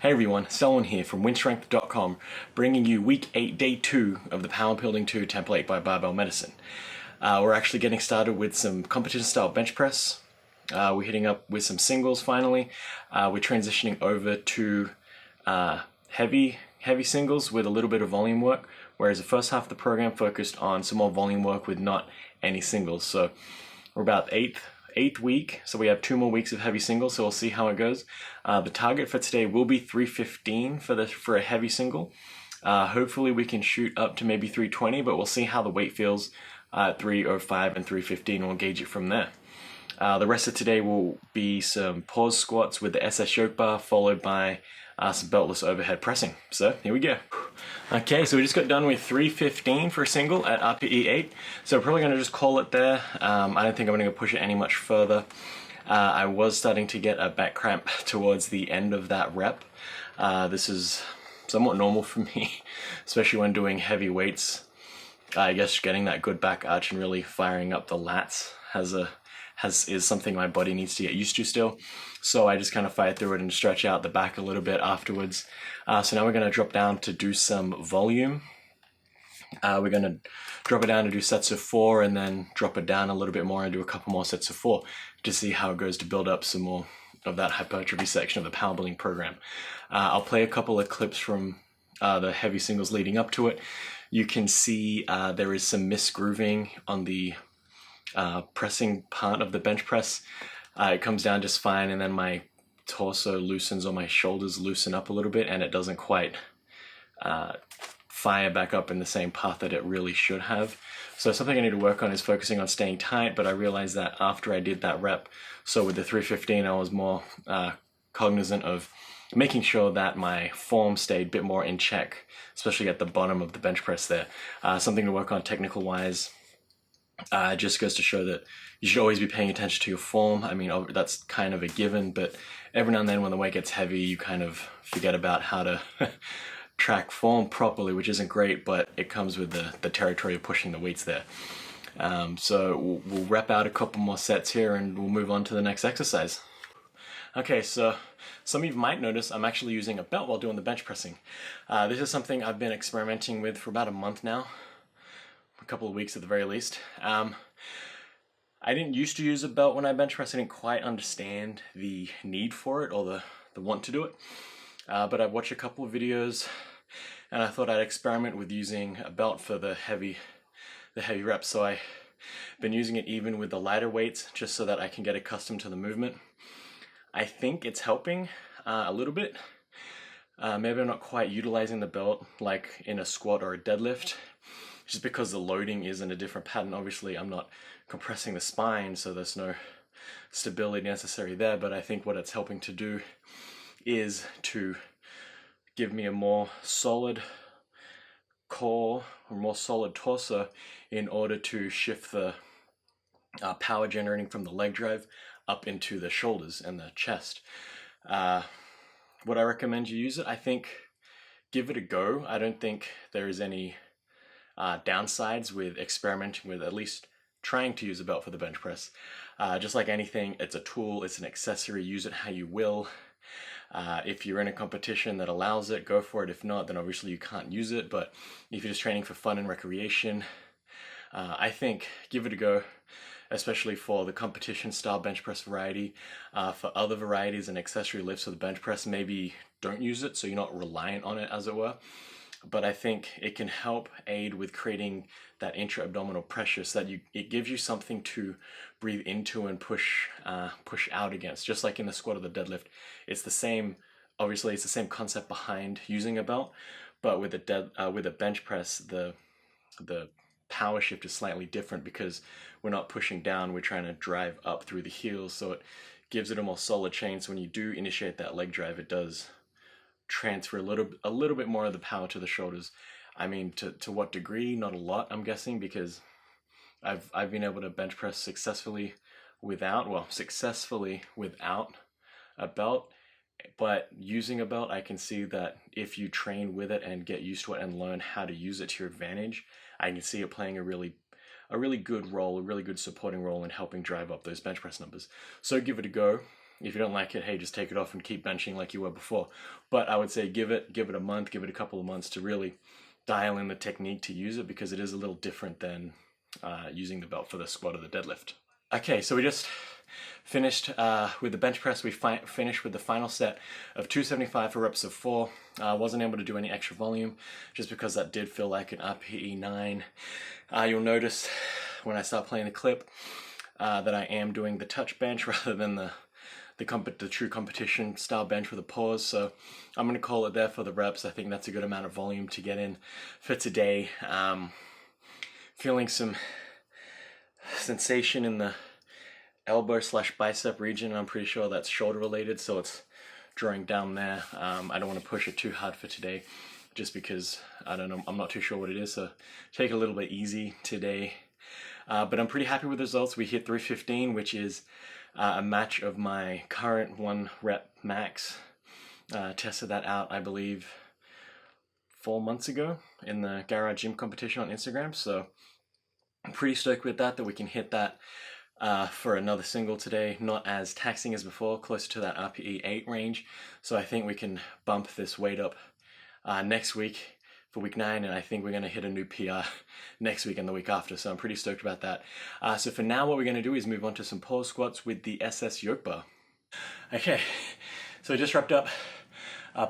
Hey everyone, Selwyn here from WynnStrength.com, bringing you Week 8, Day 2 of the Powerbuilding II template by Barbell Medicine. We're actually getting started with some competition-style bench press. We're hitting up with some singles finally. We're transitioning over to heavy singles with a little bit of volume work, whereas the first half of the program focused on some more volume work with not any singles. So we're about eighth week, so we have 2 more weeks of heavy singles, so we'll see how it goes. The target for today will be 315 for a heavy single. Hopefully we can shoot up to maybe 320, but we'll see how the weight feels at 305 and 315, and we'll gauge it from there. The rest of today will be some pause squats with the SS yoke bar, followed by some beltless overhead pressing. So here we go. Okay, so we just got done with 315 for a single at RPE 8. So we're probably going to just call it there. I don't think I'm going to push it any much further. I was starting to get a back cramp towards the end of that rep. This is somewhat normal for me, especially when doing heavy weights. I guess getting that good back arch and really firing up the lats is something my body needs to get used to still. So I just kind of fight through it and stretch out the back a little bit afterwards. So now we're going to drop down to do some volume. We're going to drop it down to do sets of 4 and then drop it down a little bit more and do a couple more sets of 4 to see how it goes to build up some more of that hypertrophy section of the power building program. I'll play a couple of clips from the heavy singles leading up to it. You can see there is some misgrooving on the pressing part of the bench press. It comes down just fine, and then my torso loosens or my shoulders loosen up a little bit, and it doesn't quite fire back up in the same path that it really should have. So something I need to work on is focusing on staying tight, but I realized that after I did that rep, so with the 315 I was more cognizant of making sure that my form stayed a bit more in check, especially at the bottom of the bench press there. Something to work on technical wise. It just goes to show that you should always be paying attention to your form. I mean, that's kind of a given, but every now and then when the weight gets heavy, you kind of forget about how to track form properly, which isn't great, but it comes with the territory of pushing the weights there. So we'll rep out a couple more sets here and we'll move on to the next exercise. Okay, so some of you might notice I'm actually using a belt while doing the bench pressing. This is something I've been experimenting with for about a month now. A couple of weeks at the very least. I didn't used to use a belt when I bench press. I didn't quite understand the need for it or the want to do it. But I've watched a couple of videos and I thought I'd experiment with using a belt for the heavy reps. So I've been using it even with the lighter weights just so that I can get accustomed to the movement. I think it's helping a little bit. Maybe I'm not quite utilizing the belt like in a squat or a deadlift, just because the loading is in a different pattern. Obviously I'm not compressing the spine, so there's no stability necessary there, but I think what it's helping to do is to give me a more solid core or more solid torso in order to shift the power generating from the leg drive up into the shoulders and the chest. Would I recommend you use it? I think give it a go. I don't think there is any downsides with experimenting with at least trying to use a belt for the bench press. Just like anything, it's a tool, it's an accessory, use it how you will. If you're in a competition that allows it, go for it. If not, then obviously you can't use it, but if you're just training for fun and recreation, I think give it a go, especially for the competition style bench press variety. For other varieties and accessory lifts of the bench press, maybe don't use it so you're not reliant on it, as it were. But I think it can help aid with creating that intra-abdominal pressure so that it gives you something to breathe into and push out against. Just like in the squat or the deadlift, it's the same. Obviously, it's the same concept behind using a belt, but with a bench press, the power shift is slightly different because we're not pushing down, we're trying to drive up through the heels, so it gives it a more solid chain. So when you do initiate that leg drive, it does transfer a little bit more of the power to the shoulders. I mean, to what degree? Not a lot, I'm guessing, because I've been able to bench press successfully without a belt, but using a belt, I can see that if you train with it and get used to it and learn how to use it to your advantage, I can see it playing a really good role, a really good supporting role in helping drive up those bench press numbers. So give it a go. If you don't like it, hey, just take it off and keep benching like you were before. But I would say give it a month, give it a couple of months to really dial in the technique to use it, because it is a little different than using the belt for the squat or the deadlift. Okay, so we just finished with the bench press. We finished with the final set of 275 for reps of 4. Wasn't able to do any extra volume just because that did feel like an RPE 9. You'll notice when I start playing the clip that I am doing the touch bench rather than the true competition style bench with a pause. So I'm going to call it there for the reps. I think that's a good amount of volume to get in for today. Feeling some sensation in the elbow / bicep region. I'm pretty sure that's shoulder related, so it's drawing down there. I don't want to push it too hard for today just because I don't know, I'm not too sure what it is, so take it a little bit easy today. But I'm pretty happy with the results. We hit 315, which is a match of my current 1 rep max. Tested that out, I believe, 4 months ago in the garage gym competition on Instagram. So I'm pretty stoked with that we can hit that for another single today. Not as taxing as before, closer to that RPE 8 range. So I think we can bump this weight up next week for week 9, and I think we're going to hit a new PR next week and the week after, so I'm pretty stoked about that. So for now, what we're going to do is move on to some pause squats with the SS yoke bar. Okay, so I just wrapped up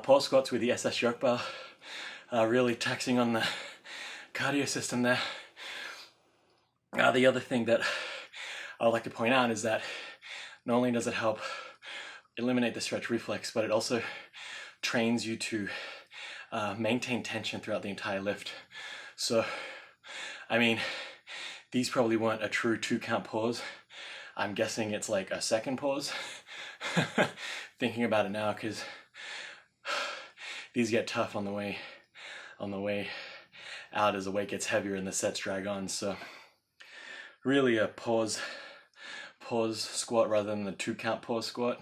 pause squats with the SS yoke bar, really taxing on the cardio system there. The other thing that I would like to point out is that not only does it help eliminate the stretch reflex, but it also trains you to maintain tension throughout the entire lift. So, I mean, these probably weren't a true 2-count pause. I'm guessing it's like a second pause. Thinking about it now, because these get tough on the way out as the weight gets heavier and the sets drag on. So, really a pause squat rather than the 2-count pause squat.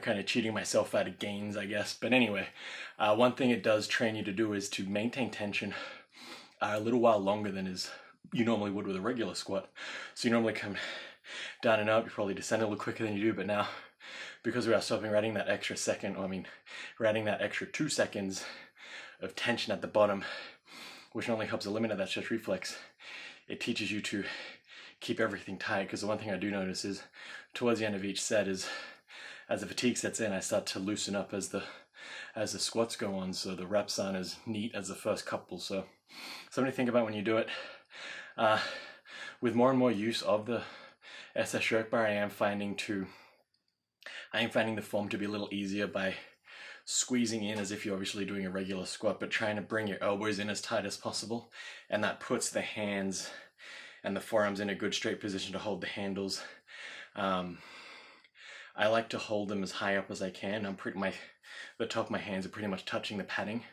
Kind of cheating myself out of gains, I guess. But anyway, one thing it does train you to do is to maintain tension a little while longer than you normally would with a regular squat. So you normally come down and up, you probably descend a little quicker than you do, but now, because we are stopping, we're adding that extra second, we're adding that extra 2 seconds of tension at the bottom, which not only helps eliminate that stretch reflex, it teaches you to keep everything tight. Because the one thing I do notice is towards the end of each set is, as the fatigue sets in, I start to loosen up as the squats go on, so the reps aren't as neat as the first couple. So something to think about when you do it. With more and more use of the SS yoke bar, I am finding the form to be a little easier by squeezing in as if you're obviously doing a regular squat, but trying to bring your elbows in as tight as possible, and that puts the hands and the forearms in a good straight position to hold the handles. I like to hold them as high up as I can. The top of my hands are pretty much touching the padding.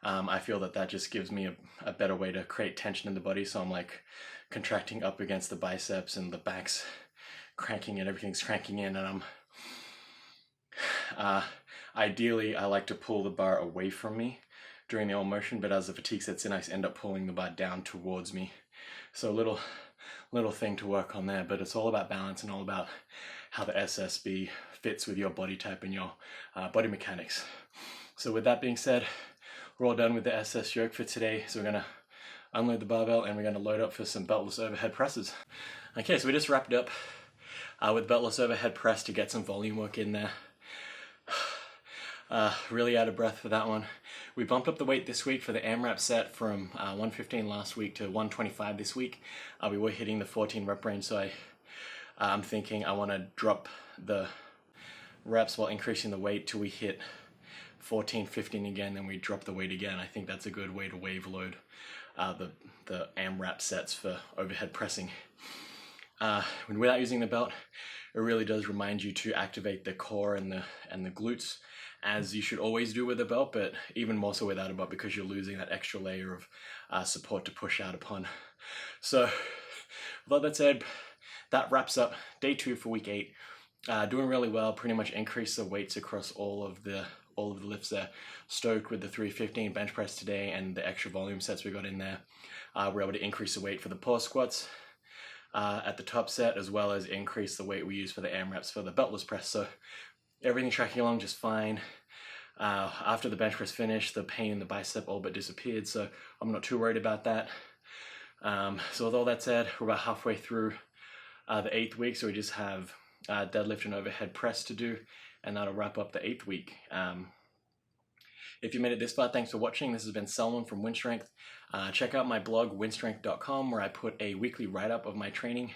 I feel that just gives me a better way to create tension in the body. So I'm like contracting up against the biceps and the back's cranking in, everything's cranking in, and ideally I like to pull the bar away from me during the all motion, but as the fatigue sets in, I end up pulling the bar down towards me. So a little thing to work on there, but it's all about balance and all about how the SSB fits with your body type and your body mechanics. So with that being said, we're all done with the SS yoke for today. So we're gonna unload the barbell and we're gonna load up for some beltless overhead presses. Okay, so we just wrapped up with beltless overhead press to get some volume work in there. Really out of breath for that one. We bumped up the weight this week for the AMRAP set from 115 last week to 125 this week. We were hitting the 14 rep range, so I'm thinking I want to drop the reps while increasing the weight till we hit 14, 15 again, then we drop the weight again. I think that's a good way to wave load the AMRAP sets for overhead pressing. Without using the belt, it really does remind you to activate the core and the glutes, as you should always do with a belt, but even more so without a belt, because you're losing that extra layer of support to push out upon. So with all that said, that wraps up day 2 for week 8. Doing really well, pretty much increased the weights across all of the lifts there. Stoked with the 315 bench press today and the extra volume sets we got in there. We're able to increase the weight for the pause squats. at the top set, as well as increase the weight we use for the AMRAPs for the beltless press. So everything tracking along just fine. After the bench press finished, the pain in the bicep all but disappeared, so I'm not too worried about that. So with all that said, we're about halfway through the 8th week, so we just have deadlift and overhead press to do, and that'll wrap up the 8th week. If you made it this far, thanks for watching. This has been Selman from WynnStrength. Check out my blog, WynnStrength.com, where I put a weekly write-up of my training.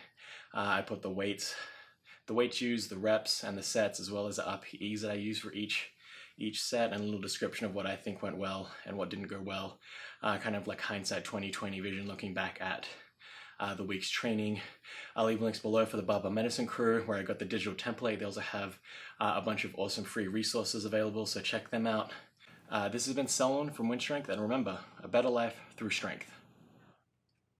I put the weights used, the reps, and the sets, as well as the RPEs that I use for each set, and a little description of what I think went well and what didn't go well. Kind of like hindsight 2020 vision, looking back at the week's training. I'll leave links below for the Barbell Medicine crew, where I got the digital template. They also have a bunch of awesome free resources available, so check them out. This has been Selman from WynnStrength, and remember, a better life through strength.